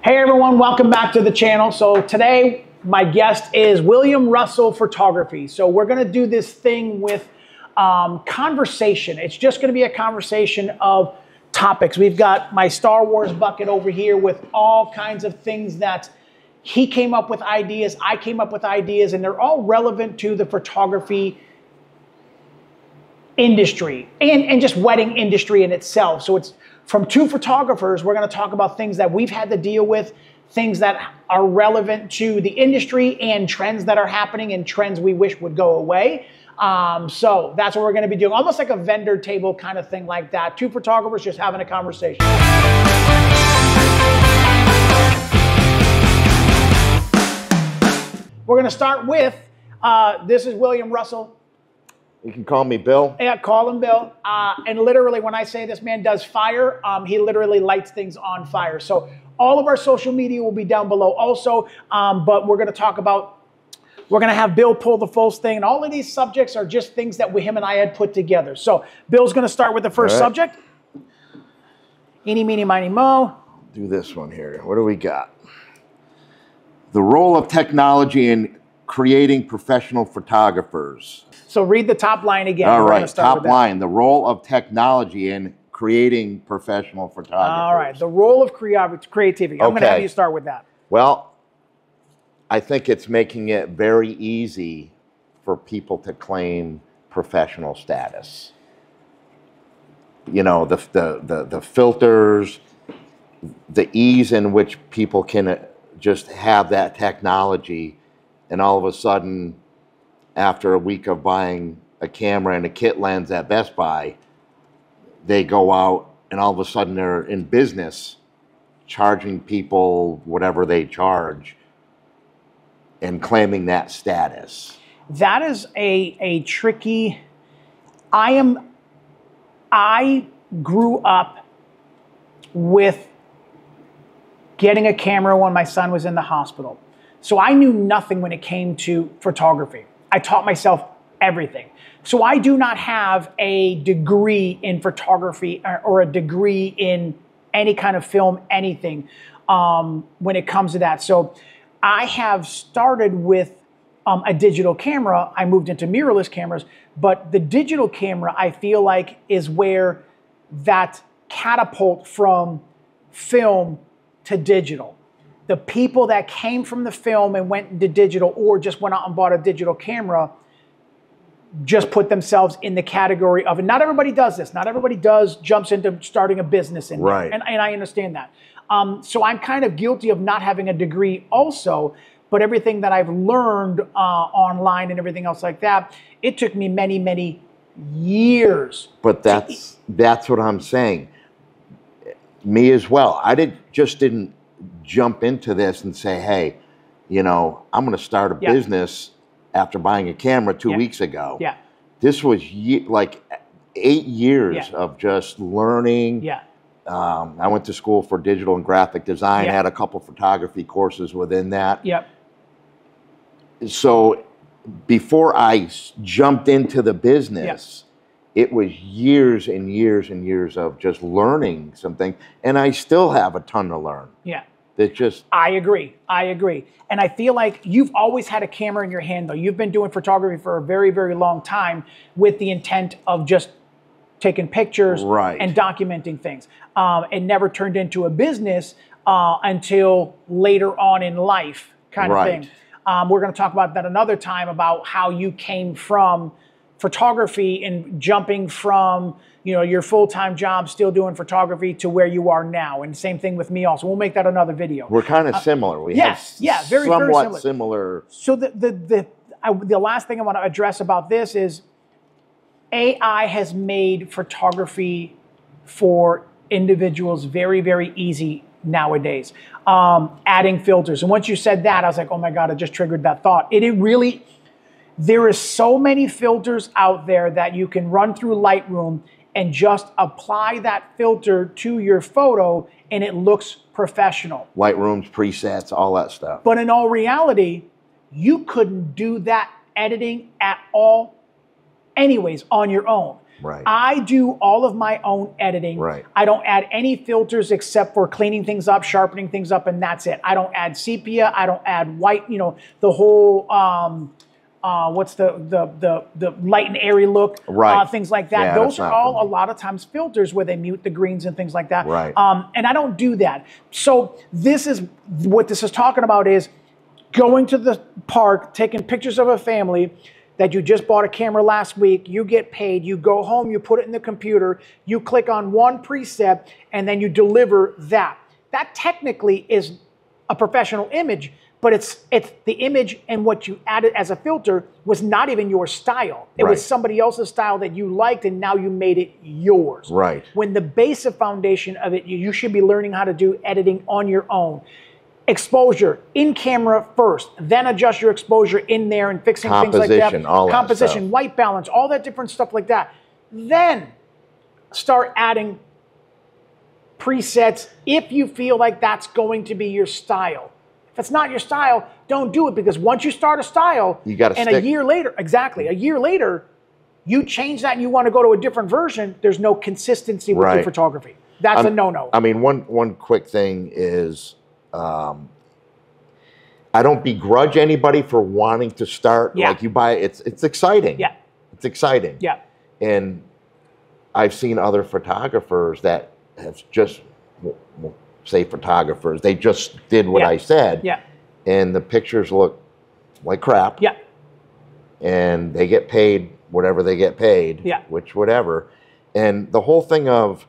Hey everyone, welcome back to the channel. So today my guest is William Russell Photography. So we're gonna do this thing with conversation. It's just gonna be a conversation of topics. We've got my Star Wars bucket over here with all kinds of things that he came up with ideas, I came up with ideas, and they're all relevant to the photography industry and just wedding industry in itself. So it's from two photographers. We're going to talk about things that we've had to deal with, things that are relevant to the industry and trends that are happening and trends we wish would go away. So that's what we're going to be doing, almost like a vendor table kind of thing like that. Two photographers just having a conversation. We're going to start with, this is William Russell. You can call me Bill. Yeah, call him Bill. And literally, when I say this man does fire, he literally lights things on fire. So all of our social media will be down below also. But we're going to talk about, we're going to have Bill pull the full thing. And all of these subjects are just things that him and I had put together. So Bill's going to start with the first subject. Eeny, meeny, miny, mo. Do this one here. What do we got? The role of technology in creating professional photographers. So read the top line again. All right, top line. The role of technology in creating professional photographers. All right, the role of creativity. I'm going to have you start with that. Well, I think it's making it very easy for people to claim professional status. You know, the filters, the ease in which people can just have that technology, and all of a sudden, after a week of buying a camera and a kit lens at Best Buy, they go out and all of a sudden they're in business charging people whatever they charge and claiming that status. That is a tricky, I grew up with getting a camera when my son was in the hospital. So I knew nothing when it came to photography. I taught myself everything. So I do not have a degree in photography or a degree in any kind of film, anything when it comes to that. So I have started with a digital camera. I moved into mirrorless cameras, but the digital camera I feel like is where that catapult from film to digital. The people that came from the film and went into digital or just went out and bought a digital camera just put themselves in the category of, and not everybody does this. Not everybody jumps into starting a business in right. And I understand that. So I'm kind of guilty of not having a degree also, but everything that I've learned online and everything else like that, it took me many, many years. But that's what I'm saying. Me as well. I just didn't jump into this and say, hey, you know, I'm going to start a business after buying a camera 2 weeks ago. Yeah. This was like 8 years of just learning. Yeah. I went to school for digital and graphic design, had a couple photography courses within that. Yep. So before I jumped into the business, it was years and years and years of just learning something, and I still have a ton to learn. Yeah. That just... I agree. And I feel like you've always had a camera in your hand, though. You've been doing photography for a very, very long time with the intent of just taking pictures and documenting things. It never turned into a business until later on in life kind of thing. We're going to talk about that another time, about how you came from photography and jumping from, you know, your full-time job still doing photography to where you are now. And same thing with me also. We'll make that another video. We're kind of similar. We have very somewhat similar. So the last thing I want to address about this is AI has made photography for individuals very, very easy nowadays. Adding filters. And once you said that, I was like, oh my God, it just triggered that thought. There is so many filters out there that you can run through Lightroom and just apply that filter to your photo and it looks professional. Lightroom's presets, all that stuff. But in all reality, you couldn't do that editing at all anyways on your own. Right. I do all of my own editing. Right. I don't add any filters except for cleaning things up, sharpening things up, and that's it. I don't add sepia. I don't add white. You know, the whole what's the light and airy look, Right. things like that. Yeah, Those that's are not all for me. a lot of times filters where they mute the greens and things like that. Right. And I don't do that. So this is what this is talking about is going to the park, taking pictures of a family that you just bought a camera last week, you get paid, you go home, you put it in the computer, you click on one preset, and then you deliver that. That technically is a professional image, but it's the image and what you added as a filter was not even your style. It was Right. somebody else's style that you liked, and now you made it yours. Right. When the basic foundation of it, you should be learning how to do editing on your own. Exposure in camera first, then adjust your exposure in there and fixing things like that. Composition, all that Composition, stuff. white balance, all that different stuff like that. Then start adding presets if you feel like that's going to be your style. If it's not your style, don't do it, because once you start a style, You gotta and stick. a year later, exactly, a year later, you change that and you want to go to a different version, there's no consistency with your Right. photography. That's a no-no. I mean, one quick thing is, I don't begrudge anybody for wanting to start. Yeah. Like you buy, it's exciting. Yeah. It's exciting. Yeah. And I've seen other photographers that have just, we'll say photographers, they just did what Yeah. I said. Yeah. And the pictures look like crap. Yeah. And they get paid whatever they get paid. Yeah. Which whatever. And the whole thing of,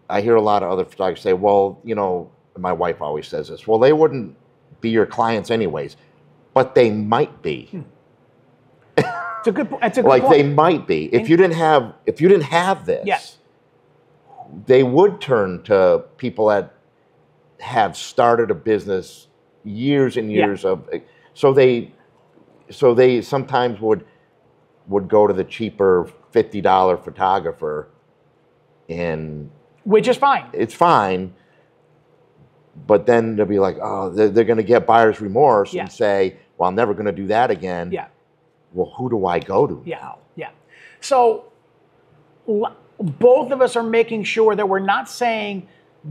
I hear a lot of other photographers say, well, you know, my wife always says this, well, they wouldn't be your clients anyways, but they might be. It's a good point. It's a good Like point. they might be. If you didn't have this, Yes. they would turn to people that have started a business years and Yeah. years of, so they sometimes would go to the cheaper $50 photographer, and Which is fine. it's fine, but then they'll be like, oh, they're going to get buyer's remorse Yeah. and say, well, I'm never going to do that again. Yeah. Well, who do I go to Yeah. now? Yeah. So both of us are making sure that we're not saying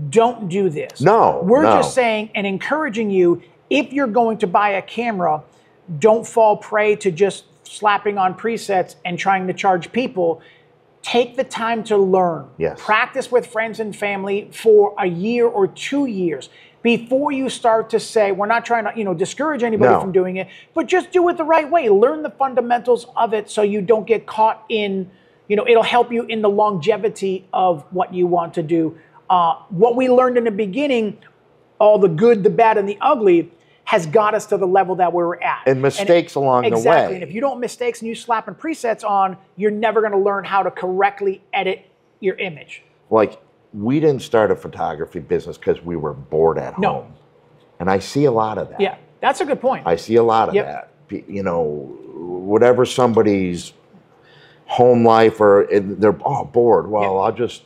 don't do this. No, We're no. just saying and encouraging you, if you're going to buy a camera, don't fall prey to just slapping on presets and trying to charge people. Take the time to learn. Yes. Practice with friends and family for a year or 2 years before you start to say, we're not trying to, discourage anybody No. from doing it, but just do it the right way. Learn the fundamentals of it so you don't get caught in, it'll help you in the longevity of what you want to do. What we learned in the beginning, all the good, the bad, and the ugly, has got us to the level that we're at. And mistakes along the way. Exactly. And if you don't mistakes and you slapping presets on, you're never going to learn how to correctly edit your image. Like, we didn't start a photography business because we were bored at No. home. And I see a lot of that. Yeah, that's a good point. I see a lot of Yep. that. Whatever somebody's home life, or they're bored. Well, Yep. I'll just,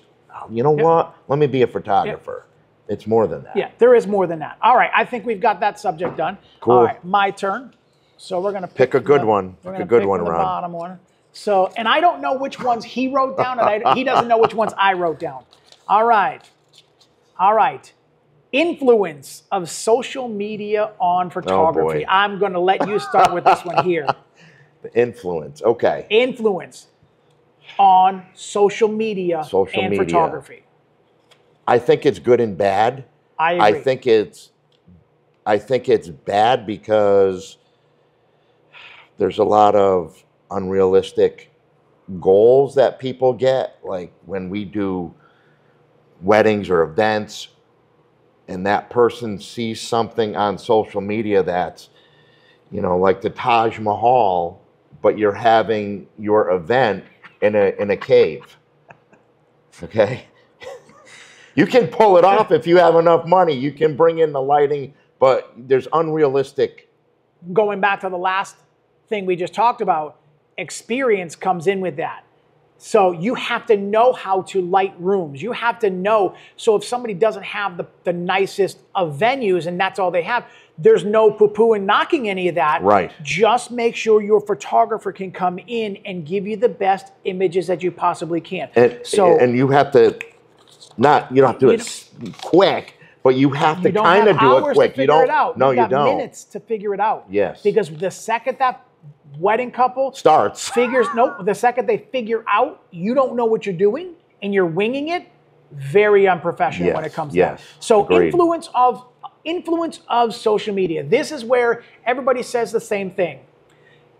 what? Let me be a photographer. It's more than that. Yeah, there is more than that. All right, I think we've got that subject done. Cool. All right, my turn. So we're going to Pick a good one. We're Pick going a to good pick one, from the Ron. bottom one. So, and I don't know which ones he wrote down, and he doesn't know which ones I wrote down. All right. Influence of social media on photography. boy. I'm going to let you start with this one here. The influence. Okay. Influence on social media Social and media. photography. I think it's good and bad. I agree. I think it's bad because there's a lot of unrealistic goals that people get. Like when we do weddings or events, and that person sees something on social media that's, like the Taj Mahal, but you're having your event in a cave. Okay? You can pull it off if you have enough money. You can bring in the lighting, but there's unrealistic. Going back to the last thing we just talked about, experience comes in with that. So you have to know how to light rooms. You have to know. So if somebody doesn't have the nicest of venues and that's all they have, there's no poo-poo and knocking any of that. Right. Just make sure your photographer can come in and give you the best images that you possibly can. And you have to, you don't have to do it quick, but you have to kind of do it quick. You don't have hours to figure it out. No, you don't. Minutes to figure it out. Yes. Because the second that wedding couple starts, the second they figure out you don't know what you're doing and you're winging it, very unprofessional when it comes to that. So agreed. Influence of social media. This is where everybody says the same thing.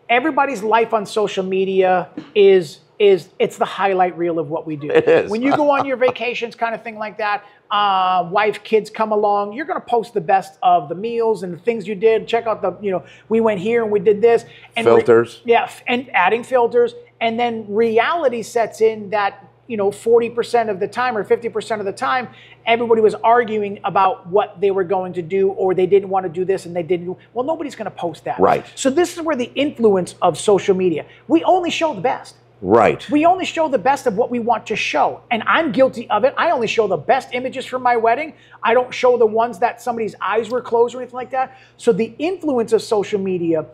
Everybody's life on social media is it's the highlight reel of what we do. It is. When you go on your vacations, kind of thing like that, wife, kids come along, you're going to post the best of the meals and the things you did. Check out we went here and we did this. And filters. And adding filters. And then reality sets in that, 40% of the time or 50% of the time, everybody was arguing about what they were going to do, or they didn't want to do this and they didn't. Well, nobody's going to post that. Right. So this is where the influence of social media. We only show the best. Right. We only show the best of what we want to show. And I'm guilty of it. I only show the best images from my wedding. I don't show the ones that somebody's eyes were closed or anything like that. So the influence of social media,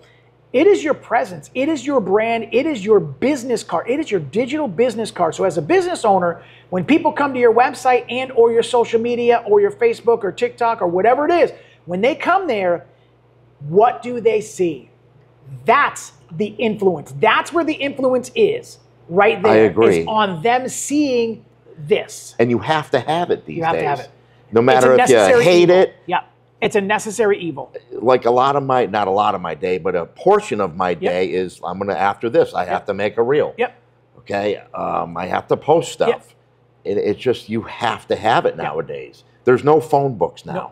it is your presence. It is your brand. It is your business card. It is your digital business card. So as a business owner, when people come to your website and or your social media or your Facebook or TikTok or whatever it is, when they come there, what do they see? That's the influence. That's where the influence is right there. I agree. It's on them seeing this. And you have to have it these days. You have to have it. No matter if you hate it. Yeah. It's a necessary evil. Like not a lot of my day, but a portion of my day is after this, I have to make a reel. Yep. Okay. I have to post stuff. Yep. It's just, you have to have it nowadays. There's no phone books now. No.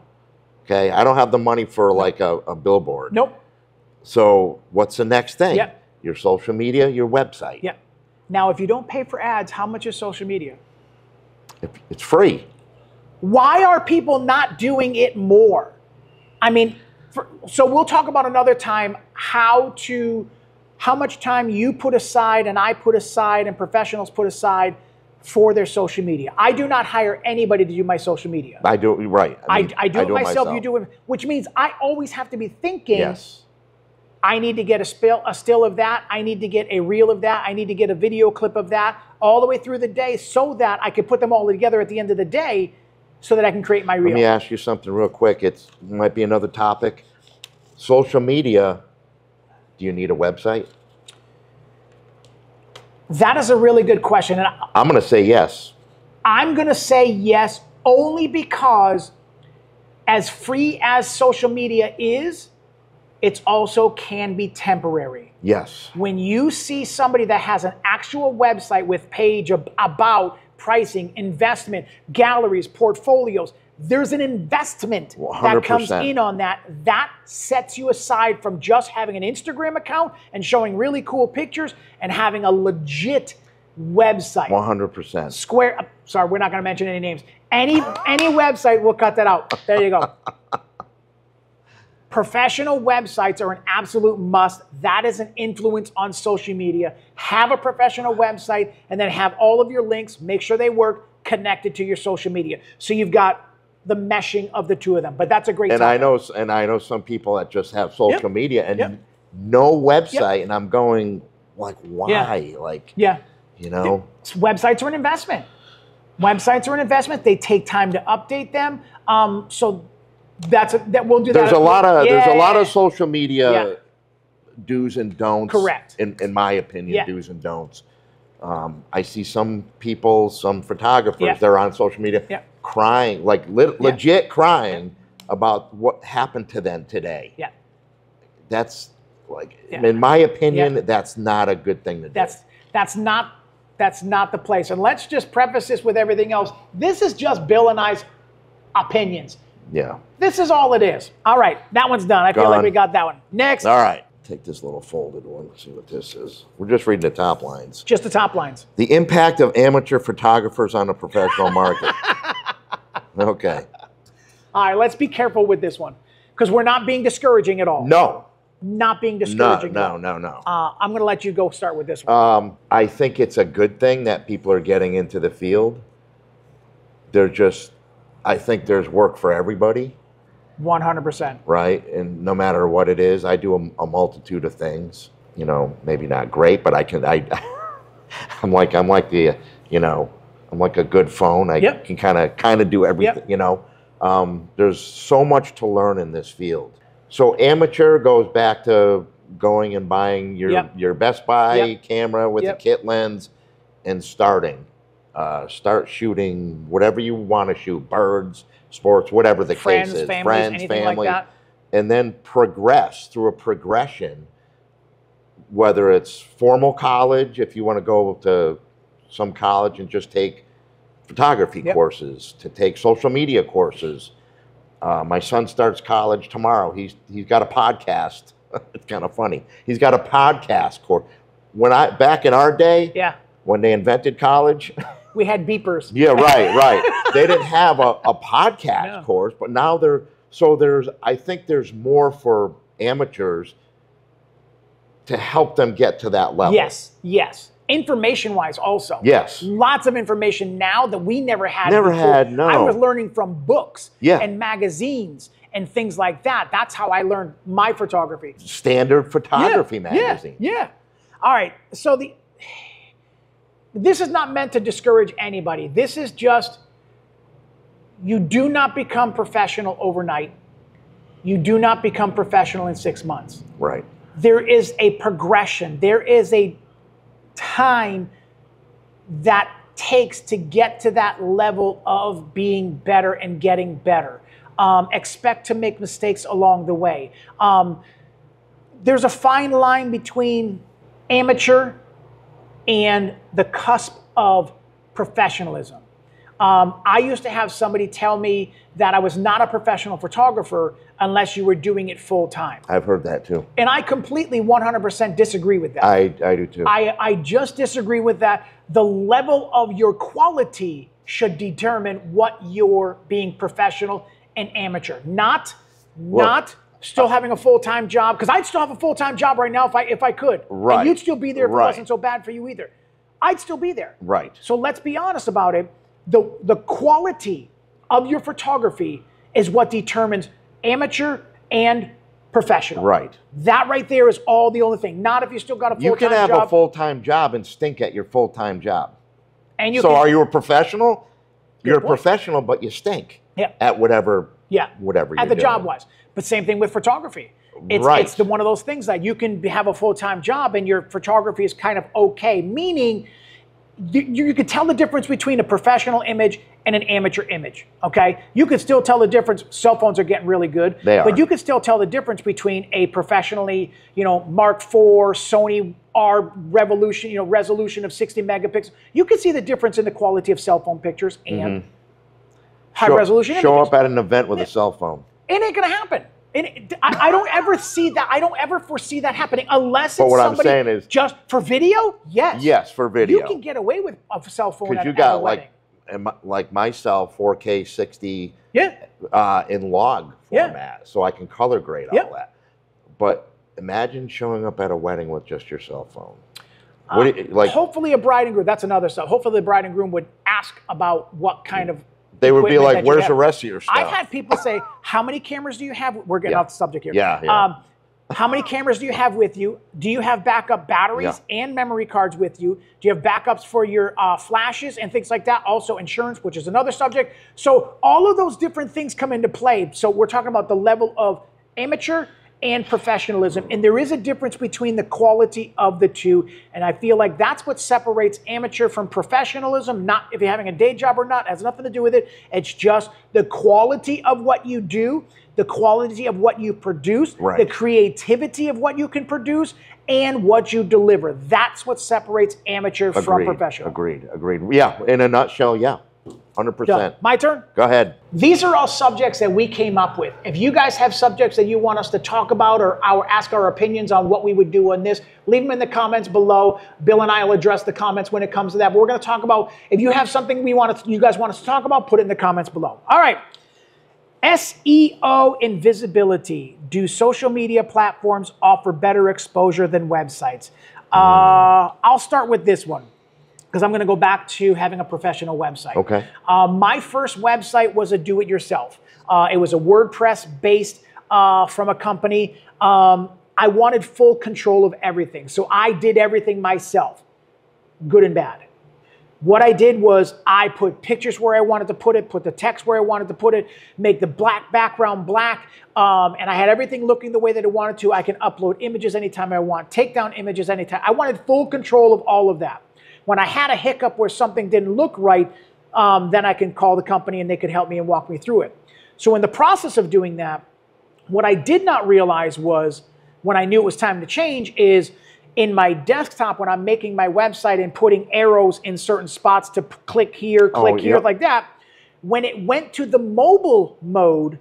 Okay. I don't have the money for like a billboard. Nope. So what's the next thing? Yep. Your social media, your website. Yep. Now, if you don't pay for ads, how much is social media? It's free. Why are people not doing it more? I mean, so we'll talk about another time how much time you put aside and I put aside and professionals put aside for their social media. I do not hire anybody to do my social media. I do, right. I do it myself, you do it, which means I always have to be thinking, yes, I need to get a still of that. I need to get a reel of that. I need to get a video clip of that all the way through the day so that I can put them all together at the end of the day so that I can create my reel. Let me ask you something real quick. It might be another topic. Social media, do you need a website? That is a really good question. And I'm going to say yes. I'm going to say yes only because as free as social media is, it also can be temporary. Yes. When you see somebody that has an actual website with page about pricing, investment, galleries, portfolios, there's an investment 100%. that comes in on that. That sets you aside from just having an Instagram account and showing really cool pictures and having a legit website. 100%. Sorry, we're not going to mention any names. Any website, we'll cut that out. There you go. Professional websites are an absolute must. That is an influence on social media. Have a professional website and then have all of your links, make sure they work, connected to your social media. So you've got the meshing of the two of them. But that's a great topic. I know some people that just have social media and no website, and I'm going like, why? Websites are an investment. Websites are an investment. They take time to update them. So we'll do that. There's a lot of social media do's and don'ts. Correct. In my opinion, do's and don'ts. I see some people, some photographers, they're on social media crying, like legit crying about what happened to them today. Yeah. That's like, in my opinion, that's not a good thing to do. That's not the place. And let's just preface this with everything else. This is just Bill and I's opinions. Yeah. This is all it is. All right, that one's done. I feel like we got that one. Next. All right. Take this little folded one. Let's see what this is. We're just reading the top lines. Just the top lines. The impact of amateur photographers on the professional market. Okay. All right, let's be careful with this one because we're not being discouraging at all. No. not being No, discouraging. no, no, no. I'm going to let you go start with this one. I think it's a good thing that people are getting into the field. I think there's work for everybody. 100%. Right? And no matter what it is, I do a multitude of things. You know, maybe not great, but I'm like a good phone. I Yep. can kind of do everything. Yep. You know, there's so much to learn in this field. So amateur goes back to going and buying your Best Buy camera with a kit lens and start shooting whatever you want to shoot, birds, sports, whatever the case is, anything family, like that. and then progress through a progression, whether it's formal college, if you want to go to some college and just take photography courses, to take social media courses. My son starts college tomorrow. He's got a podcast. It's kind of funny. He's got a podcast course. Back in our day, when they invented college, we had beepers. Yeah, right. They didn't have a podcast course, but now I think there's more for amateurs to help them get to that level. Yes. Information-wise also. Yes. Lots of information now that we never had Never before. had, no. I was learning from books Yeah. and magazines and things like that. That's how I learned my photography. Standard Photography magazine. Yeah. All right. So this is not meant to discourage anybody. This is just, you do not become professional overnight. You do not become professional in 6 months. Right. There is a progression. There is a time that takes to get to that level of being better and getting better. Expect to make mistakes along the way. There's a fine line between amateur and the cusp of professionalism. I used to have somebody tell me that I was not a professional photographer unless you were doing it full time. I've heard that too. And I completely 100% disagree with that. I do too. I just disagree with that. The level of your quality should determine what you're being professional and amateur. Not still having a full-time job, because I'd still have a full-time job right now if I could. Right. And you'd still be there if it Right. wasn't so bad for you either. I'd still be there. Right. So let's be honest about it. The quality of your photography is what determines amateur and professional. Right. That right there is all the only thing. Not if you still got a full-time job. You can have a full-time job and stink at your full-time job. And you so can, are you a professional? You're a point. professional, but you stink Yeah. at whatever At you're the doing. job-wise. But same thing with photography. It's one of those things that you can have a full-time job and your photography is kind of okay, meaning you could tell the difference between a professional image and an amateur image, okay? You could still tell the difference. Cell phones are getting really good. They are. But you could still tell the difference between a professionally, Mark IV, Sony R resolution of 60 megapixels. You can see the difference in the quality of cell phone pictures and high-resolution images. Show up at an event with a cell phone. It ain't going to happen. I don't ever see that. I don't ever foresee that happening unless But it's what I'm somebody saying is- just for video. Yes. Yes, for video. You can get away with a cell phone Because at, you at a got wedding. like myself, 4K 60 Yeah. in log Yeah. format, so I can color grade Yep. all that. But imagine showing up at a wedding with just your cell phone. What do you, Hopefully a bride and groom. That's another stuff. Hopefully the bride and groom would ask about what kind of. they would be equipment like, that you "Where's have." the rest of your stuff?" I've had people say, "How many cameras do you have?" We're getting Yeah. off the subject here. Yeah. How many cameras do you have with you? Do you have backup batteries and memory cards with you? Do you have backups for your flashes and things like that? Also insurance, which is another subject. So all of those different things come into play. So we're talking about the level of amateur and professionalism. And there is a difference between the quality of the two. And I feel like that's what separates amateur from professionalism. Not if you're having a day job or not, it has nothing to do with it. It's just the quality of what you do, the quality of what you produce, the creativity of what you can produce, and what you deliver. That's what separates amateur from professional. Agreed. Yeah, in a nutshell, yeah. 100%. Done. My turn? Go ahead. These are all subjects that we came up with. If you guys have subjects that you want us to talk about or ask our opinions on what we would do on this, leave them in the comments below. Bill and I will address the comments when it comes to that. But we're going to talk about, if you have something you guys want us to talk about, put it in the comments below. All right. SEO and visibility. Do social media platforms offer better exposure than websites? I'll start with this one because I'm going to go back to having a professional website. Okay. My first website was a do-it-yourself. It was a WordPress based from a company. I wanted full control of everything. So I did everything myself, good and bad. What I did was I put pictures where I wanted to put it, put the text where I wanted to put it, make the black background black, and I had everything looking the way that I wanted to. I can upload images anytime I want, take down images anytime. I wanted full control of all of that. When I had a hiccup where something didn't look right, then I can call the company and they could help me and walk me through it. So in the process of doing that, what I did not realize was, when I knew it was time to change, is in my desktop, when I'm making my website and putting arrows in certain spots to click here, here, like that, when it went to the mobile mode,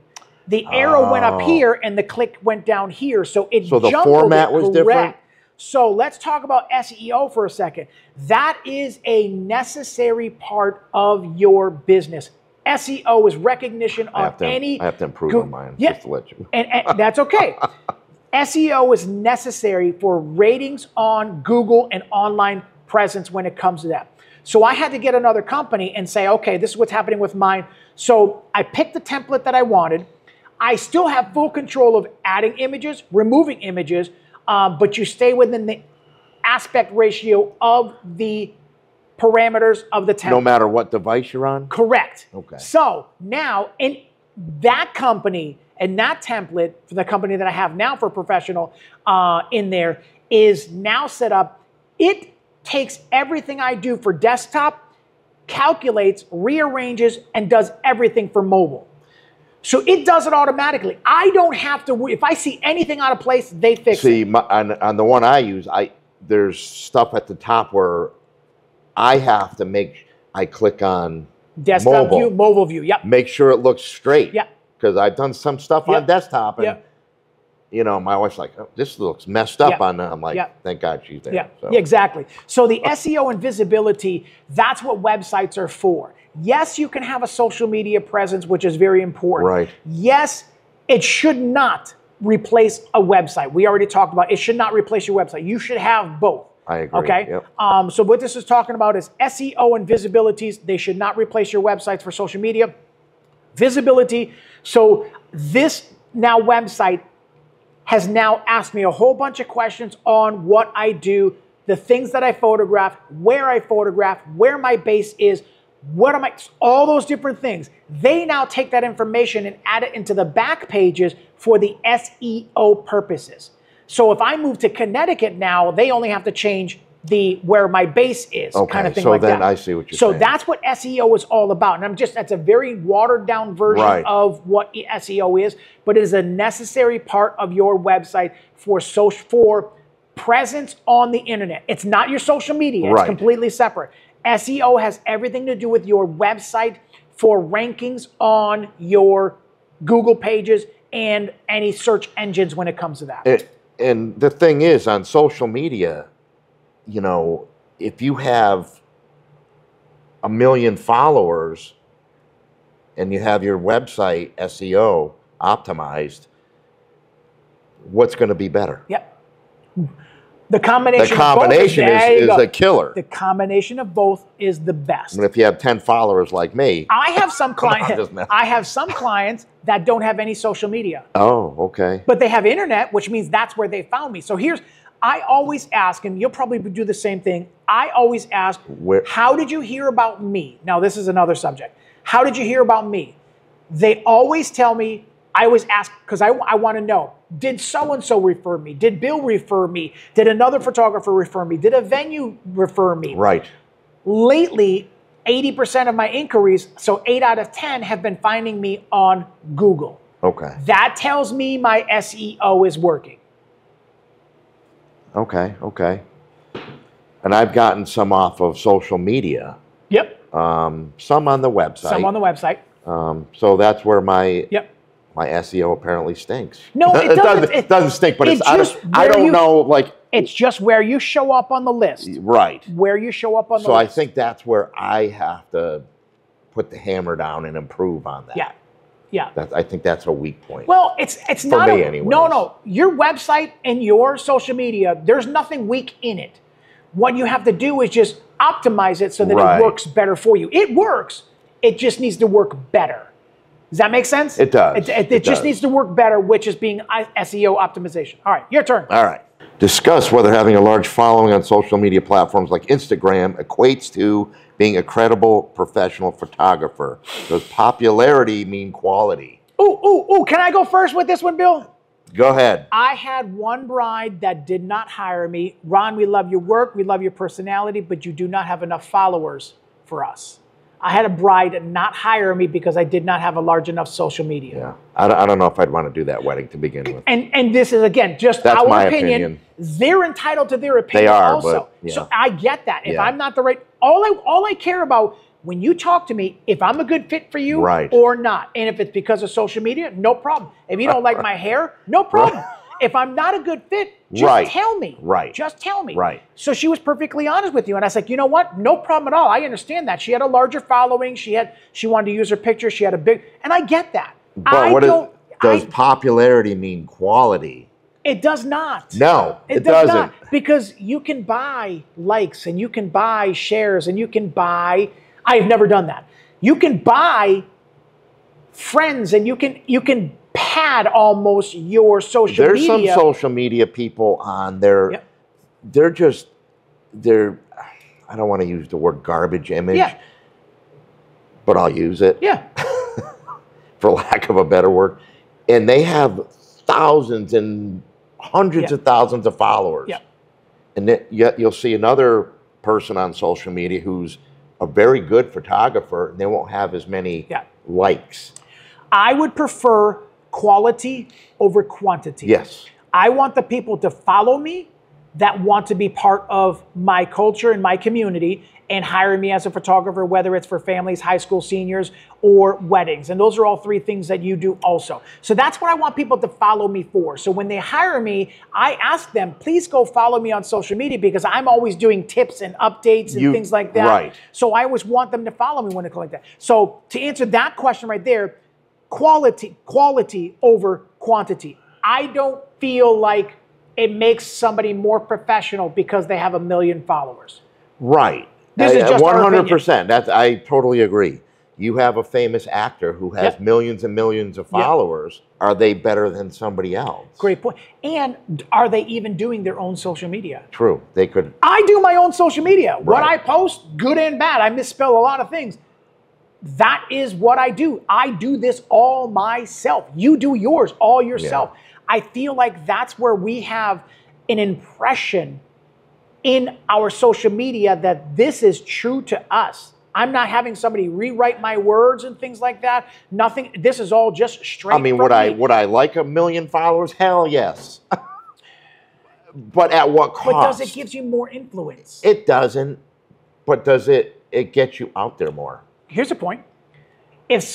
the arrow went up here and the click went down here. So it so the jumbled format was different? So let's talk about SEO for a second. That is a necessary part of your business. SEO is recognition on any... I have to improve on mine, just to let you. And that's okay. SEO is necessary for ratings on Google and online presence when it comes to that. So I had to get another company and say, okay, this is what's happening with mine. So I picked the template that I wanted. I still have full control of adding images, removing images, but you stay within the aspect ratio of the parameters of the template. No matter what device you're on? Correct. Okay. So now in that company, and that template for the company that I have now for professional in there is now set up. It takes everything I do for desktop, calculates, rearranges, and does everything for mobile. So it does it automatically. I don't have to, if I see anything out of place, they fix it. See, on the one I use, there's stuff at the top where I have to I click on desktop view, mobile view, yep. Make sure it looks straight. Yep. Because I've done some stuff on desktop, and you know, my wife's like, oh, "This looks messed up on that." I'm like, "Thank God she's there." Yeah, so. Exactly. So the SEO and visibility, that's what websites are for. Yes, you can have a social media presence, which is very important. Right. Yes, it should not replace a website. We already talked about it should not replace your website. You should have both. I agree. Okay. Yep. So what this is talking about is SEO and visibilities. They should not replace your websites for social media. Visibility. So this now website has now asked me a whole bunch of questions on what I do, the things that I photograph, where my base is, what am I, all those different things. They now take that information and add it into the back pages for the SEO purposes. So if I move to Connecticut now, they only have to change where my base is, kind of thing like that. So then I see what you're saying. So that's what SEO is all about. And that's a very watered down version of what SEO is, but it is a necessary part of your website for presence on the internet. It's not your social media. It's completely separate. SEO has everything to do with your website for rankings on your Google pages and any search engines when it comes to that. And the thing is, on social media, you know, if you have 1 million followers and you have your website SEO optimized, what's going to be better? Yep. The combination is a killer. The combination of both is the best. And if you have 10 followers like me, I have some clients. I have some clients that don't have any social media. Oh, okay. But they have internet, which means that's where they found me. So I always ask, and you'll probably do the same thing. I always ask, how did you hear about me? Now, this is another subject. How did you hear about me? They always tell me, I always ask, because I want to know, did so-and-so refer me? Did Bill refer me? Did another photographer refer me? Did a venue refer me? Right. Lately, 80% of my inquiries, so 8 out of 10, have been finding me on Google. Okay. That tells me my SEO is working. Okay, okay. And I've gotten some off of social media. Yep. Some on the website. Some on the website. So that's where my my SEO apparently stinks. No, it doesn't. It doesn't stink, but it's I don't know, like... It's just where you show up on the list. Right. Where you show up on the list. So I think that's where I have to put the hammer down and improve on that. Yeah. Yeah. I think that's a weak point. Well, it's not me a, anyways. No. Your website and your social media, there's nothing weak in it. What you have to do is just optimize it so that Right. it works better for you. It works. It just needs to work better. Does that make sense? It does. It It just does. needs to work better, which is being SEO optimization. All right, your turn. All right. Discuss whether having a large following on social media platforms like Instagram equates to being a credible professional photographer. Does popularity mean quality? Ooh, can I go first with this one, Bill? Go ahead. I had one bride that did not hire me. Ron, we love your work, we love your personality, but you do not have enough followers for us. I had a bride not hire me because I did not have a large enough social media. Yeah. I don't know if I'd want to do that wedding to begin with. And this is, again, just That's our my opinion. opinion. They're entitled to their opinion They are, also. but, yeah. So I get that. If Yeah. I'm not the right, all I care about when you talk to me, if I'm a good fit for you Right. or not. And if it's because of social media, no problem. If you don't like my hair, no problem. If I'm not a good fit, just Right. tell me. Right. Just tell me. Right. So she was perfectly honest with you. And I was like, you know what? No problem at all. I understand that. She had a larger following. She wanted to use her picture. She had a big, and I get that. But does popularity mean quality? It does not. No, it does doesn't. not. Because you can buy likes and you can buy shares and you can buy, I've never done that. You can buy friends and you can pad almost your social There's media. some social media people on there. Yep. They're I don't want to use the word garbage image, Yeah. but I'll use it Yeah. for lack of a better word. And they have thousands and hundreds Yeah. of thousands of followers. Yeah. And then yet you'll see another person on social media who's a very good photographer, and they won't have as many Yeah. likes. I would prefer quality over quantity. Yes. I want the people to follow me that want to be part of my culture and my community and hire me as a photographer, whether it's for families, high school seniors, or weddings. And those are all three things that you do also. So that's what I want people to follow me for. So when they hire me, I ask them, please go follow me on social media because I'm always doing tips and updates and things like that. Right. So I always want them to follow me when they like that. So to answer that question right there, quality over quantity. I don't feel like it makes somebody more professional because they have 1 million followers. Right. This is just our 100%. I totally agree. You have a famous actor who has Yep. millions and millions of Yep. followers. Are they better than somebody else? Great point. And are they even doing their own social media? True. They could. I do my own social media. What Right. I post, good and bad. I misspell a lot of things. That is what I do. I do this all myself. You do yours all yourself. I feel like that's where we have an impression in our social media that this is true to us. I'm not having somebody rewrite my words and things like that. Nothing. This is all just straight. I mean, from me. would I like 1 million followers? Hell yes. But at what cost? But does it give you more influence? It doesn't. But does it get you out there more? Here's the point. If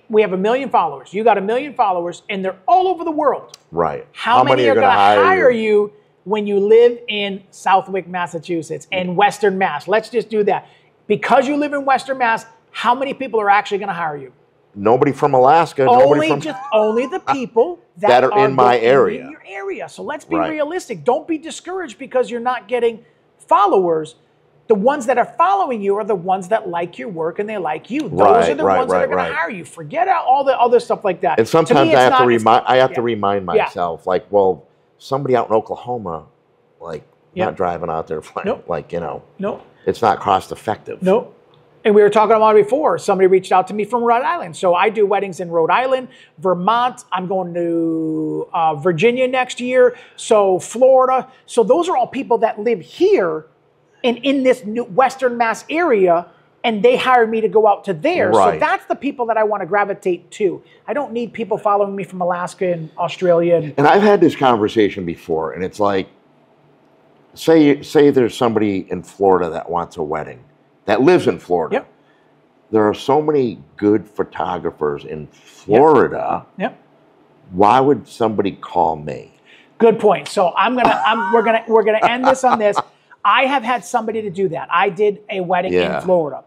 we have 1 million followers, you got 1 million followers, and they're all over the world. Right. How many are going to gonna hire you when you live in Southwick, Massachusetts, and Western Mass? Let's just do that. Because you live in Western Mass, how many people are actually going to hire you? Nobody from Alaska. Only the people that are in my area. In your area. So let's be Right. realistic. Don't be discouraged because you're not getting followers. The ones that are following you are the ones that like your work and they like you. Those are the ones that are going to hire you. Forget all the other stuff like that. And sometimes I have to remind Yeah. myself, like, well, somebody out in Oklahoma, like, Yeah. not driving out there flying, Nope. like, No. it's not cost effective. No. And we were talking about it before. Somebody reached out to me from Rhode Island. So I do weddings in Rhode Island, Vermont. I'm going to Virginia next year. So Florida. So those are all people that live here and in this new Western Mass area, and they hired me to go out to there. So Right. that's the people that I want to gravitate to. I don't need people following me from Alaska and Australia. And I've had this conversation before, and it's like, say there's somebody in Florida that wants a wedding, that lives in Florida. Yep. There are so many good photographers in Florida. Yep. Why would somebody call me? Good point. So we're gonna end this on this. I have had somebody to do that. I did a wedding in Florida.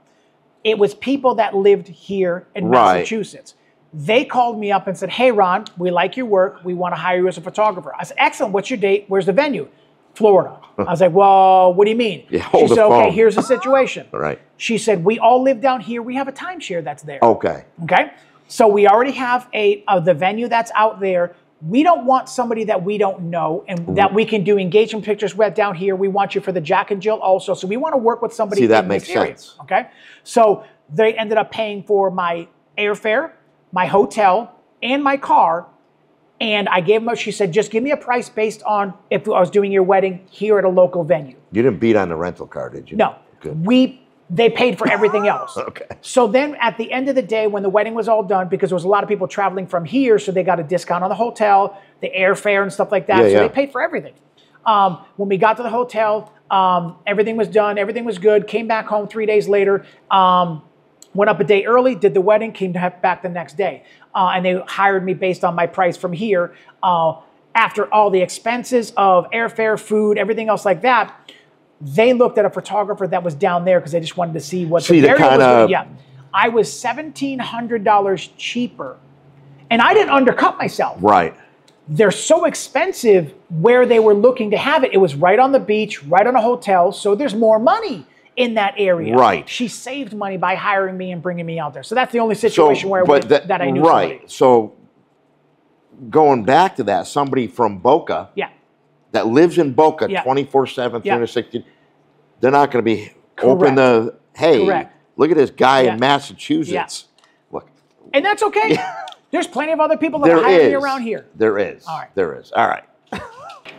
It was people that lived here in Right. Massachusetts. They called me up and said, hey, Ron, we like your work. We want to hire you as a photographer. I said, excellent. What's your date? Where's the venue? Florida. I was like, well, what do you mean? Yeah, She hold the said, okay, phone. here's the situation. All right. She said, we all live down here. We have a timeshare that's there. Okay. Okay. So we already have the venue that's out there. We don't want somebody that we don't know and that we can do engagement pictures with down here. We want you for the Jack and Jill also. So we want to work with somebody. See, that in makes this area, sense. Okay. So they ended up paying for my airfare, my hotel, and my car. And I gave them, she said, just give me a price based on if I was doing your wedding here at a local venue. You didn't beat on the rental car, did you? No. Good. They paid for everything else. Okay. So then at the end of the day, when the wedding was all done, because there was a lot of people traveling from here, so they got a discount on the hotel, the airfare and stuff like that. Yeah, so yeah. they paid for everything. When we got to the hotel, everything was done. Everything was good. Came back home 3 days later. Went up a day early, did the wedding, came back the next day. And they hired me based on my price from here. After all the expenses of airfare, food, everything else like that, they looked at a photographer that was down there because they just wanted to see what the area was doing. Yeah, I was $1,700 cheaper, and I didn't undercut myself. Right. They're so expensive where they were looking to have it. It was right on the beach, right on a hotel, so there's more money in that area. Right. She saved money by hiring me and bringing me out there. So that's the only situation where that I knew somebody. Right. So going back to that, somebody from Boca. Yeah. That lives in Boca Yeah. 24/7, Yeah. 360, they're not going to be open the, hey, Correct. look at this guy Yeah. in Massachusetts. Look, And that's okay. There's plenty of other people that there are hiring me is. around here. There is. All right. There is. All right.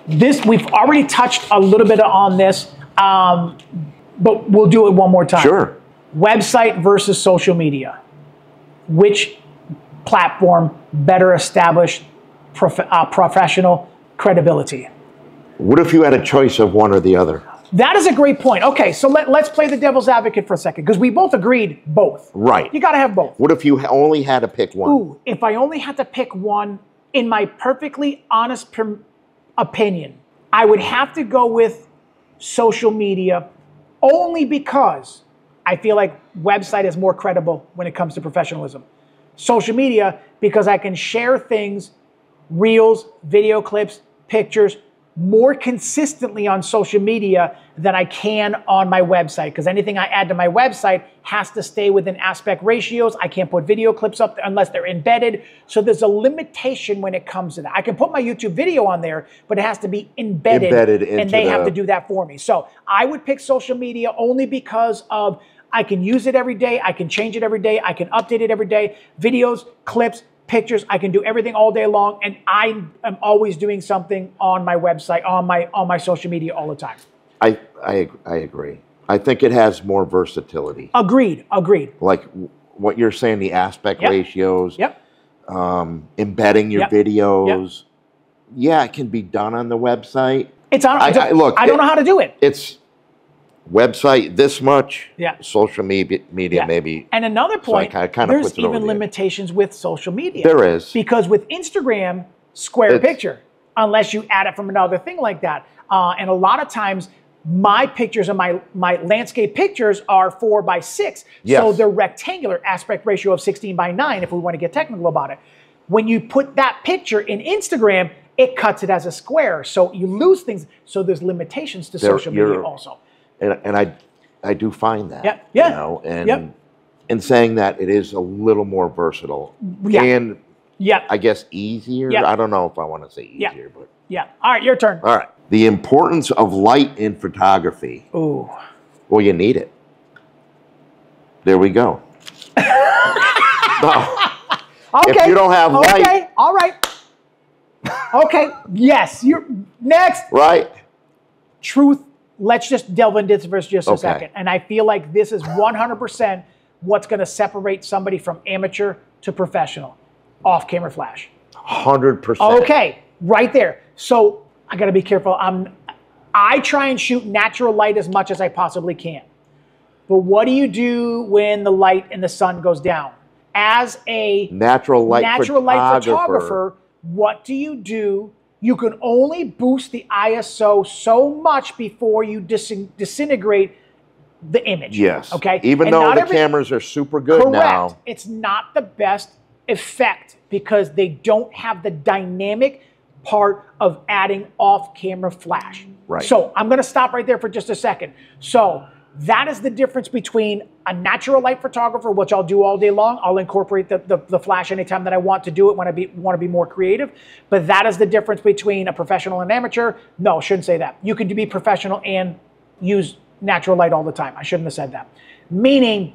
We've already touched a little bit on this, but we'll do it one more time. Sure. Website versus social media. Which platform better established professional credibility? What if you had a choice of one or the other? That is a great point. Okay, so let's play the devil's advocate for a second, because we both agreed both. Right. You got to have both. What if you only had to pick one? Ooh, if I only had to pick one, in my perfectly honest opinion, I would have to go with social media, only because I feel like website is more credible when it comes to professionalism. Social media, because I can share things, reels, video clips, pictures, more consistently on social media than I can on my website, because anything I add to my website has to stay within aspect ratios. I can't put video clips up unless they're embedded. So there's a limitation when it comes to that. I can put my YouTube video on there, but it has to be embedded and they have to do that for me. So I would pick social media only because of I can use it every day. I can change it every day. I can update it every day. Videos, clips, pictures, I can do everything all day long, and I am always doing something on my website, on my social media all the time. I agree. I think it has more versatility. Agreed. Like what you're saying, the aspect ratios. Yep. Embedding your videos. Yeah, it can be done on the website. It's on. Look, I don't know how to do it. It's website this much. Yeah. Social media maybe. And another point, so kind of there's puts it over even the edge. limitations with social media. There is. Because with Instagram, square picture, unless you add it from another thing like that. And a lot of times, my pictures and my landscape pictures are 4:6. Yes. So they're rectangular, aspect ratio of 16:9, if we want to get technical about it. When you put that picture in Instagram, it cuts it as a square. So you lose things. So there's limitations to social media also. And I do find that. Yeah. You know, and in saying that, it is a little more versatile. Yeah. And Yeah. I guess easier. Yeah. I don't know if I want to say easier, but Yeah. All right, your turn. all right. The importance of light in photography. Ooh. Well, you need it. There we go. No. Okay. If you don't have light. Okay. All right. Okay. Yes. You're next. Right? Truth. Let's just delve into this for just a Okay. second. And I feel like this is 100% what's going to separate somebody from amateur to professional. Off-camera flash. 100%. Okay. Right there. So I got to be careful. I try and shoot natural light as much as I possibly can. But what do you do when the light in the sun goes down? As a Natural light photographer, what do? You can only boost the ISO so much before you disintegrate the image. Yes. Okay. Even And though not the cameras are super good correct. now. It's not the best effect because they don't have the dynamic part of adding off-camera flash. Right. So I'm going to stop right there for just a second. So that is the difference between a natural light photographer, which I'll do all day long. I'll incorporate the flash anytime that I want to do it when I want to be more creative. But that is the difference between a professional and amateur. No, I shouldn't say that. You can be professional and use natural light all the time. I shouldn't have said that. Meaning,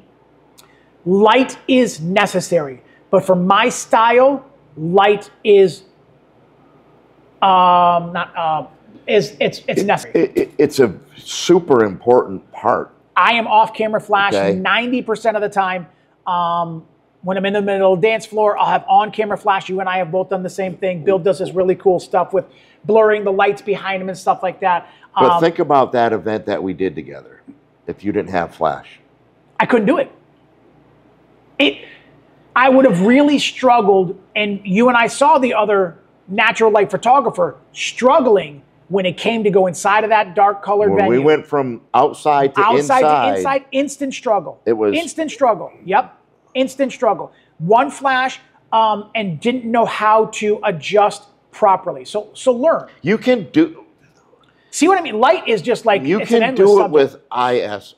light is necessary. But for my style, light is it's necessary. It's a super important part. I am off-camera flash Okay. 90% of the time. When I'm in the middle of the dance floor, I'll have on-camera flash. You and I have both done the same thing. Bill does this really cool stuff with blurring the lights behind him and stuff like that. But think about that event that we did together. If you didn't have flash, I couldn't do it. I would have really struggled, and you and I saw the other natural light photographer struggling when it came to go inside of that dark colored when venue. we went from outside to inside, instant struggle. It was instant struggle. Yep, instant struggle. One flash, and didn't know how to adjust properly. So learn. You can do. See what I mean? Light is just like You it's an can endless do it subject. with IS,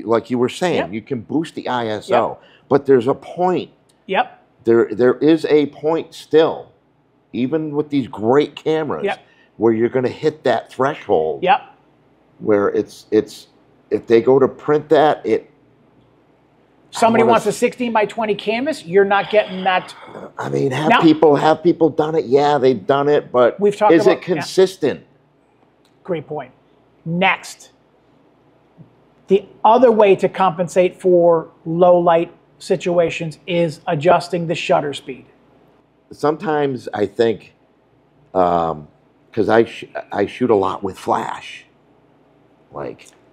like you were saying. Yep. You can boost the ISO, Yep. but there's a point. Yep. There is a point still, even with these great cameras, Yep. where you're going to hit that threshold. Yep. Where it's if they go to print that, Somebody wanna wants a 16 by 20 canvas. You're not getting that. I mean, have Now- people done it? Yeah, they've done it, but We've talked is about- it consistent? Great point. Next, the other way to compensate for low light situations is adjusting the shutter speed. Sometimes I think, because I shoot a lot with flash,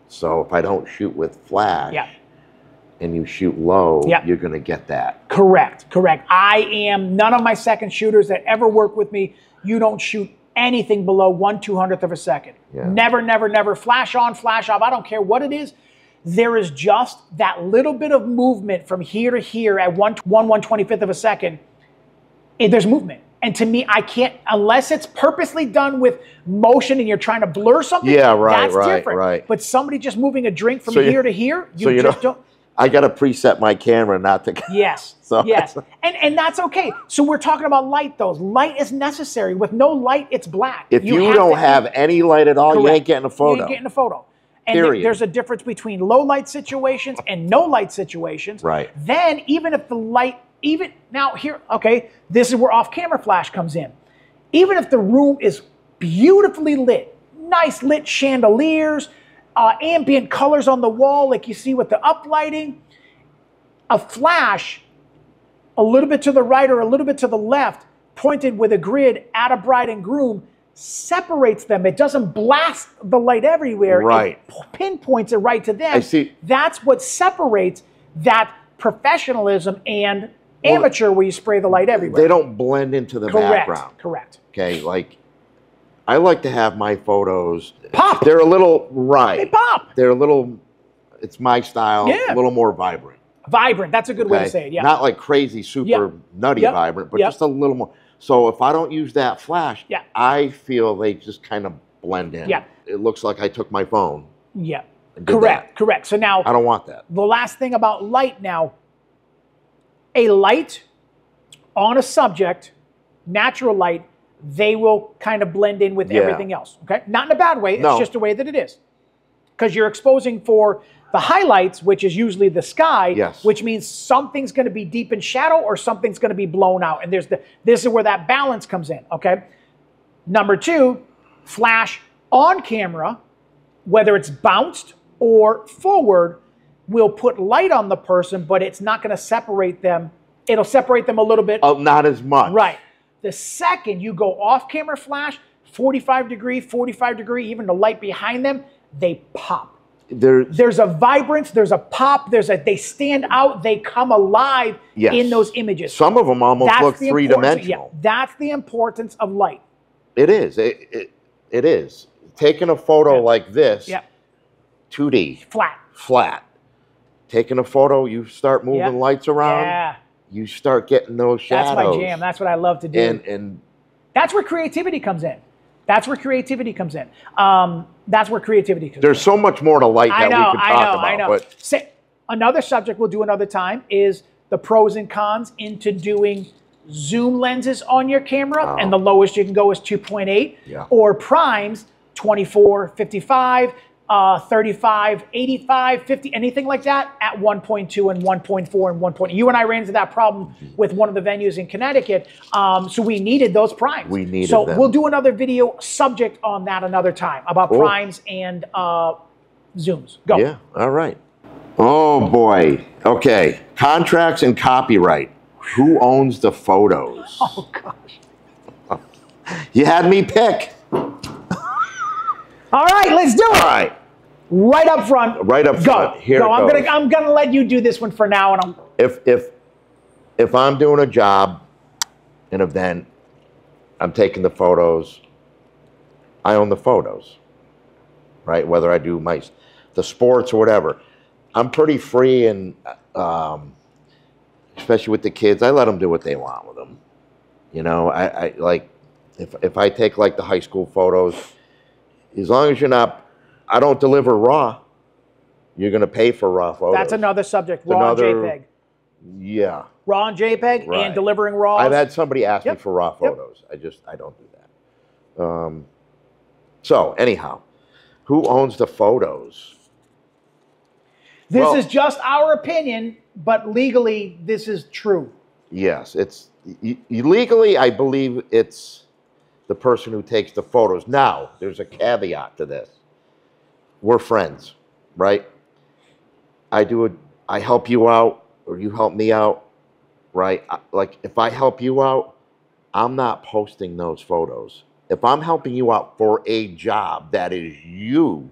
so if I don't shoot with flash, Yeah. and you shoot low, Yeah. you're going to get that. Correct. None of my second shooters that ever work with me, you don't shoot anything below 1/200th of a second. Yeah. Never. Flash on, flash off. I don't care what it is. There is just that little bit of movement from here to here at 1/125th of a second. There's movement. And to me, I can't, unless it's purposely done with motion and you're trying to blur something, Yeah, right, that's right, different. right. But somebody just moving a drink from So you- here to here, so you you just know- don't. I got to preset my camera not to. Yes. So- Yes. And that's okay. So we're talking about light, though. Light is necessary. With no light, it's black. If you don't have any light at all, you Correct. ain't getting a You photo. ain't getting a photo. And Period. there's a difference between low light situations and no light situations. Right. Then even if the light, this is where off-camera flash comes in. Even if the room is beautifully lit, nice lit chandeliers, ambient colors on the wall like you see with the uplighting, a flash a little bit to the right or a little bit to the left, pointed with a grid at a bride and groom, separates them. It doesn't blast the light everywhere. Right. It pinpoints it right to them. I see. That's what separates that professionalism and amateur where you spray the light everywhere. They don't blend into the background. Correct. Okay, I like to have my photos Pop. They're a little They pop. They're a little. It's my style. Yeah. A little more vibrant. Vibrant. That's a good way to Okay? say it. Yeah. Not like crazy, super Yep. nutty Yep. vibrant, but Yep. just a little more. So if I don't use that flash, Yeah. I feel they just kind of blend in. Yeah. It looks like I took my phone. Yeah. and did Correct. So now that. I don't want that. the last thing about light now, a light on a subject, natural light, they will kind of blend in with Yeah. everything else. Okay? Not in a bad way. It's No. just the way that it is. Because you're exposing for the highlights, which is usually the sky, Yes. which means something's going to be deep in shadow or something's going to be blown out. And this is where that balance comes in. Okay? Number two, flash on camera, whether it's bounced or forward, will put light on the person, but it's not going to separate them. It'll separate them a little bit. Oh, not as much. Right. The second you go off camera flash, 45 degree, even the light behind them, they pop. There's a vibrance, there's a pop, they stand out, they come alive Yes. in those images. Some of them almost look the importance- three-dimensional. Yeah, that's the importance of light. It is. It is. Taking a photo like this, Yeah. 2D, Flat. flat. Taking a photo, you start moving Yeah. lights around. Yeah. you start getting those shadows. That's my jam. That's what I love to do. And that's where creativity comes in. That's where creativity comes in. That's where creativity comes in. There's so much more to light that we could talk about. I know. But another subject we'll do another time is the pros and cons into doing zoom lenses on your camera, and the lowest you can go is 2.8, or primes 24, 55, 35, 85, 50, anything like that at 1.2 and 1.4 and 1. You and I ran into that problem with one of the venues in Connecticut, so we needed those primes. We needed so them. We'll do another video subject on that another time about primes and zooms. Go. Yeah, all right. Oh boy. Okay, contracts and copyright. Who owns the photos? Oh gosh. You had me pick. All right, let's do it. All right. Right up front. Right up front. Go. Here Go. it goes. I'm gonna let you do this one for now, and If I'm doing a job, an event, I'm taking the photos. I own the photos, right? Whether I do the sports or whatever, I'm pretty free, and especially with the kids, I let them do what they want with them. You know, I like if I take like the high school photos. As long as I don't deliver raw, you're going to pay for raw photos. that's another subject, raw and JPEG. Yeah. Raw and JPEG Right. and delivering raw. I've had somebody ask me for raw photos. I don't do that. So anyhow, who owns the photos? This is just our opinion, but legally, this is true. Yes, it's legally, I believe it's the person who takes the photos. Now, there's a caveat to this. We're friends, right? I help you out, or you help me out, right? Like, if I help you out, I'm not posting those photos. If I'm helping you out for a job that is you,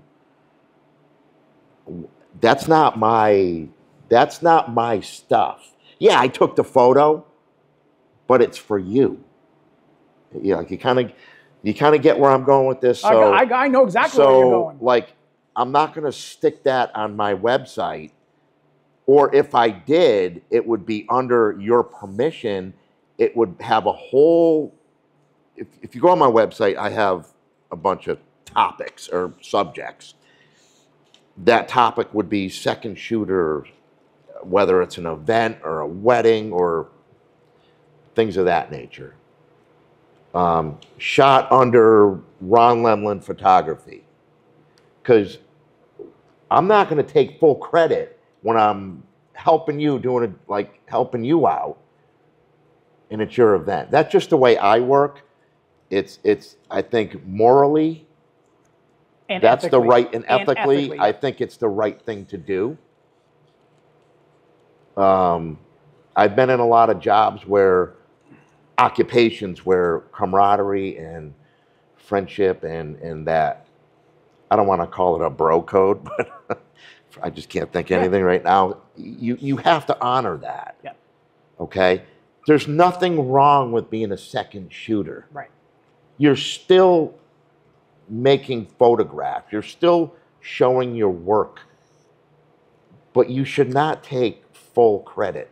that's not my stuff. Yeah, I took the photo, but it's for you. Yeah, like you kind of get where I'm going with this. So I know exactly where you're going. Like, I'm not going to stick that on my website, or if I did, it would be under your permission. It would have a whole. If you go on my website, I have a bunch of topics or subjects. That topic would be second shooter, whether it's an event or a wedding or things of that nature. Shot under Ron Lemlin photography, because I'm not going to take full credit when I'm helping you, helping you out, and it's your event. That's just the way I work. It's I think morally, And that's the ethically. right, and ethically, yeah. I think it's the right thing to do. I've been in a lot of jobs occupations where camaraderie and friendship and that, I don't want to call it a bro code, but I just can't think of anything right now. You have to honor that. Yeah. Okay? There's nothing wrong with being a second shooter. Right. You're still making photographs. You're still showing your work. But you should not take full credit.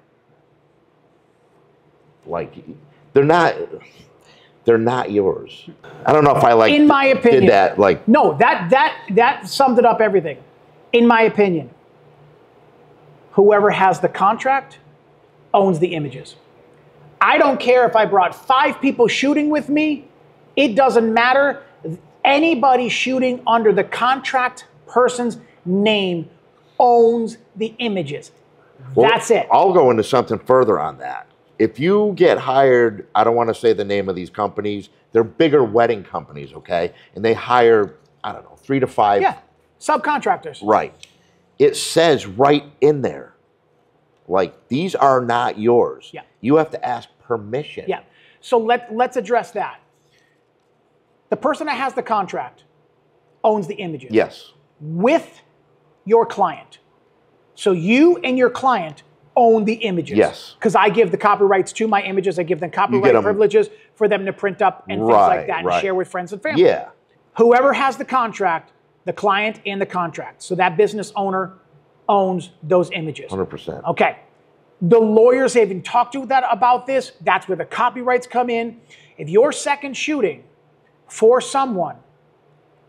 Like, they're not yours. I don't know if I in my opinion, did that like. No, that summed it up everything. In my opinion, whoever has the contract owns the images. I don't care if I brought 5 people shooting with me. It doesn't matter. Anybody shooting under the contract person's name owns the images. Well, that's it. I'll go into something further on that. If you get hired, I don't want to say the name of these companies. They're bigger wedding companies, okay? And they hire, I don't know, 3 to 5. Yeah, subcontractors. Right. It says right in there, like, these are not yours. Yeah. You have to ask permission. Yeah. So let's address that. The person that has the contract owns the images. Yes. With your client. So you and your client own the images. Yes. Because I give the copyrights to my images. I give them copyright privileges for them to print up and things like that and share with friends and family. Yeah. Whoever has the contract, the client and the contract. So that business owner owns those images. 100%. Okay. The lawyers have even talked to that about this. That's where the copyrights come in. If you're second shooting for someone,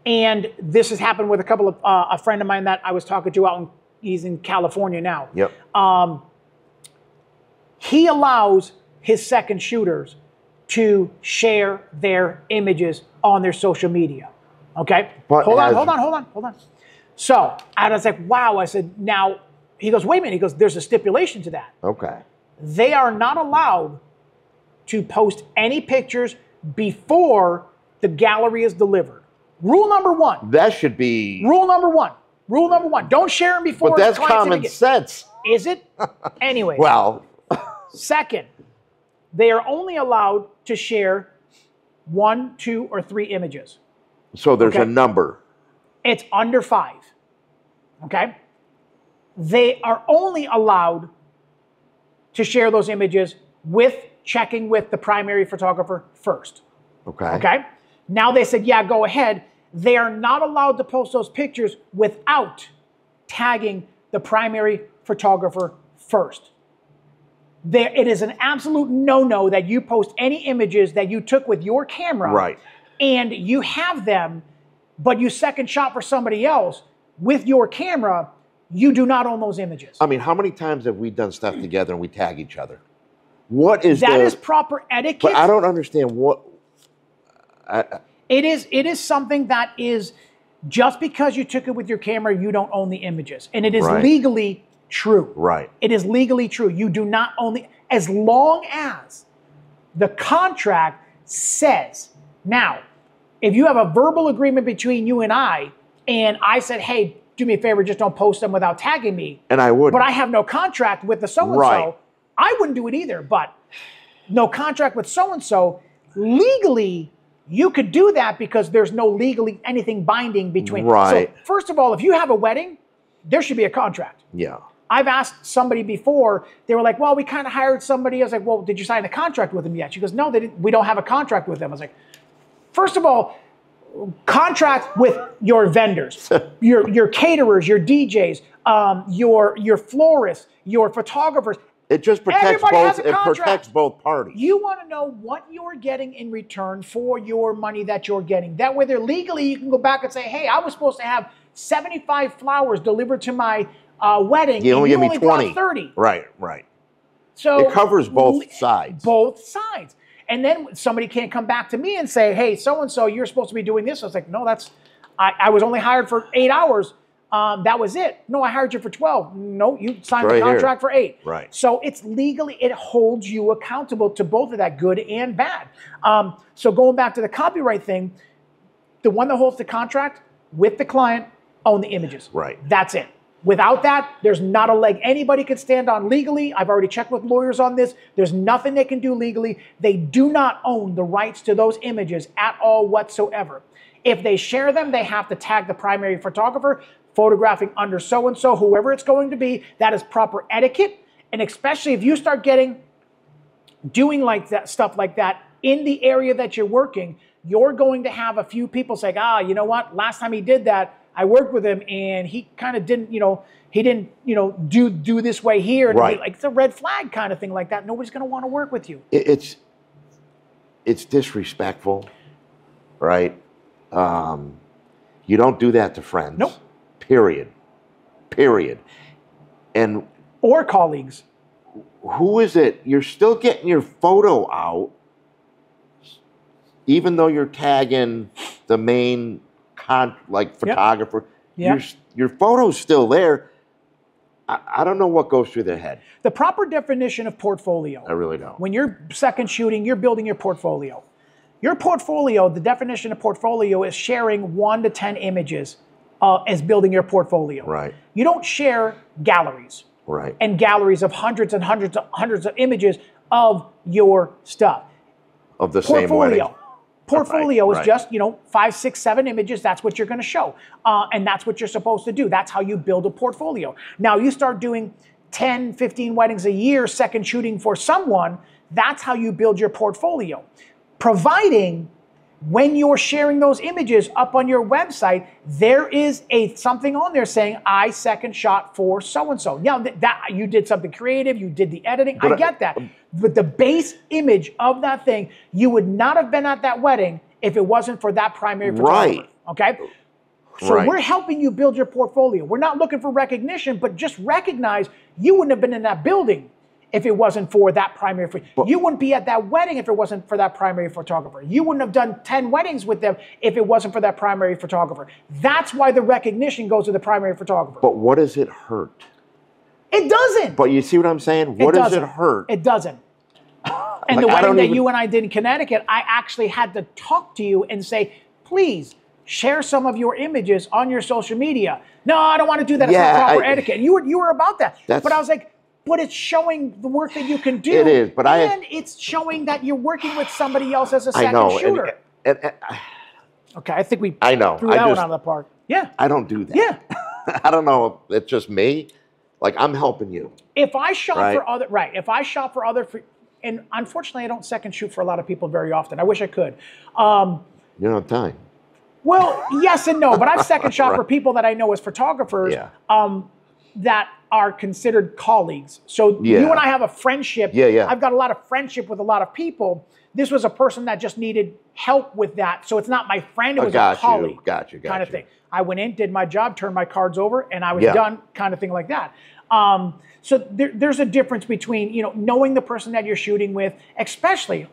and this has happened with a friend of mine that I was talking to he's in California now. Yep. He allows his second shooters to share their images on their social media. Okay? But Hold on. So I was like, wow. I said, now, he goes, wait a minute. He goes, there's a stipulation to that. Okay. They are not allowed to post any pictures before the gallery is delivered. Rule number one. That should be... Rule number one. Don't share them before. But that's the client's common sense. Is it? Anyway. Well... Second, they are only allowed to share 1, 2, or 3 images. So there's a number. It's under 5. Okay? They are only allowed to share those images with checking with the primary photographer first. Okay. Okay? Now they said, yeah, go ahead. They are not allowed to post those pictures without tagging the primary photographer first. It is an absolute no-no that you post any images that you took with your camera, right, and you have them, but you second shot for somebody else with your camera. You do not own those images. I mean, how many times have we done stuff together and we tag each other? What is that? Is proper etiquette. But I don't understand what. It is something that is just because you took it with your camera, you don't own the images, and it is legally true. Right. It is legally true. You do not own as long as the contract says. Now, if you have a verbal agreement between you and I said, hey, do me a favor, just don't post them without tagging me. And I would. But I have no contract with the so-and-so. I wouldn't do it either, but no contract with so-and-so. Legally, you could do that because there's no legally anything binding between. Right. So, first of all, if you have a wedding, there should be a contract. Yeah. I've asked somebody before, they were like, well, we kind of hired somebody. I was like, well, did you sign a contract with them yet? She goes, no, we don't have a contract with them. I was like, first of all, contract with your vendors, your caterers, your DJs, your florists, your photographers. It just protects both parties. You want to know what you're getting in return for your money that you're getting. That way, legally, you can go back and say, hey, I was supposed to have 75 flowers delivered to my wedding. You only give me 20. 30. Right. So it covers both sides. Both sides. And then somebody can't come back to me and say, hey, so-and-so, you're supposed to be doing this. I was like, no, I was only hired for 8 hours. That was it. No, I hired you for 12. No, you signed the contract for 8. Right. So it's legally, it holds you accountable to both of that, good and bad. So going back to the copyright thing, the one that holds the contract with the client own the images. Right. That's it. Without that, there's not a leg anybody could stand on legally. I've already checked with lawyers on this. There's nothing they can do legally. They do not own the rights to those images at all whatsoever. If they share them, they have to tag the primary photographer, photographing under so-and-so, whoever it's going to be. That is proper etiquette. And especially if you start doing like that, stuff like that in the area that you're working, you're going to have a few people say, you know what? Last time he did that, I worked with him and he kind of didn't, he didn't, do this way here. And like it's a red flag kind of thing like that. Nobody's going to want to work with you. It's disrespectful, right? You don't do that to friends. Nope. Period. And or colleagues. Who is it? You're still getting your photo out, even though you're tagging the main photographer. Yep. Your photo's still there. I don't know what goes through their head. The proper definition of portfolio. I really don't. When you're second shooting, you're building your portfolio. Your portfolio, the definition of portfolio is sharing 1 to 10 images as building your portfolio. Right. You don't share galleries. Right. And galleries of hundreds and hundreds of images of your stuff. Of the same wedding. Portfolio is just, 5, 6, 7 images. That's what you're going to show. And that's what you're supposed to do. That's how you build a portfolio. Now, you start doing 10, 15 weddings a year, second shooting for someone. That's how you build your portfolio. Providing when you're sharing those images up on your website, there is something on there saying, I second shot for so-and-so. Now, that you did something creative, you did the editing, I get that. But the base image of that thing, you would not have been at that wedding if it wasn't for that primary photographer. Right. Okay? So we're helping you build your portfolio. We're not looking for recognition, but just recognize you wouldn't have been in that building if it wasn't for that primary photographer. You wouldn't be at that wedding if it wasn't for that primary photographer. You wouldn't have done 10 weddings with them if it wasn't for that primary photographer. That's why the recognition goes to the primary photographer. But what does it hurt? It doesn't. But you see what I'm saying? What does it hurt? It doesn't. And the wedding that you and I did in Connecticut, I actually had to talk to you and say, please, share some of your images on your social media. No, I don't want to do that. It's not proper etiquette. And you were about that. But I was like, but it's showing the work that you can do. It is, but and it's showing that you're working with somebody else as a second shooter. Okay, I think we threw that one out of the park. Yeah. I don't do that. Yeah. I don't know. It's just me. Like, I'm helping you. If I shot for other, if I shot for other, and unfortunately I don't second shoot for a lot of people very often. I wish I could. You don't have time. Well, yes and no, but I've second shot for people that I know as photographers that are considered colleagues. So you and I have a friendship. I've got a lot of friendship with a lot of people. This was a person that just needed help with that. So it's not my friend, it was a colleague kind of thing. I went in, did my job, turned my cards over, and I was done, kind of thing like that. So there's a difference between, knowing the person that you're shooting with, especially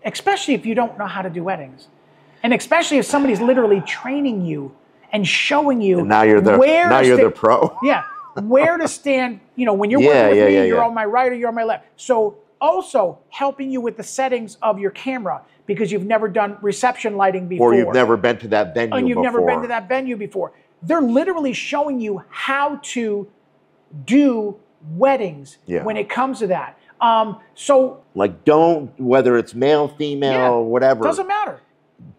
if you don't know how to do weddings. And especially if somebody's literally training you and showing you and now you're the pro. Yeah. Where to stand, when you're working with me, you're on my right or you're on my left. So also helping you with the settings of your camera because you've never done reception lighting before. Or you've never been to that venue before. And you've never been to that venue before. They're literally showing you how to do weddings when it comes to that. So like whether it's male, female, whatever. Doesn't matter.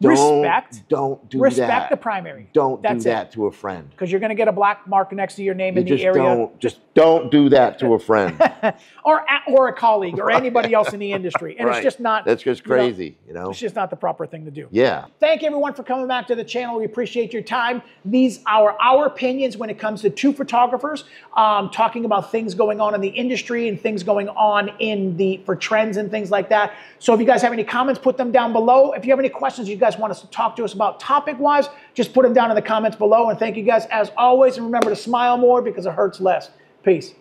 Respect the primary. Don't do that to a friend. Because you're going to get a black mark next to your name in the area. Just don't do that to a friend. or a colleague or anybody else in the industry. And it's just not. That's just crazy, It's just not the proper thing to do. Yeah. Thank everyone for coming back to the channel. We appreciate your time. These are our opinions when it comes to two photographers talking about things going on in the industry and things going on for trends and things like that. So if you guys have any comments, put them down below. If you have any questions you guys want us to talk to us about topic-wise, just put them down in the comments below. And thank you guys as always. And remember to smile more because it hurts less. Peace.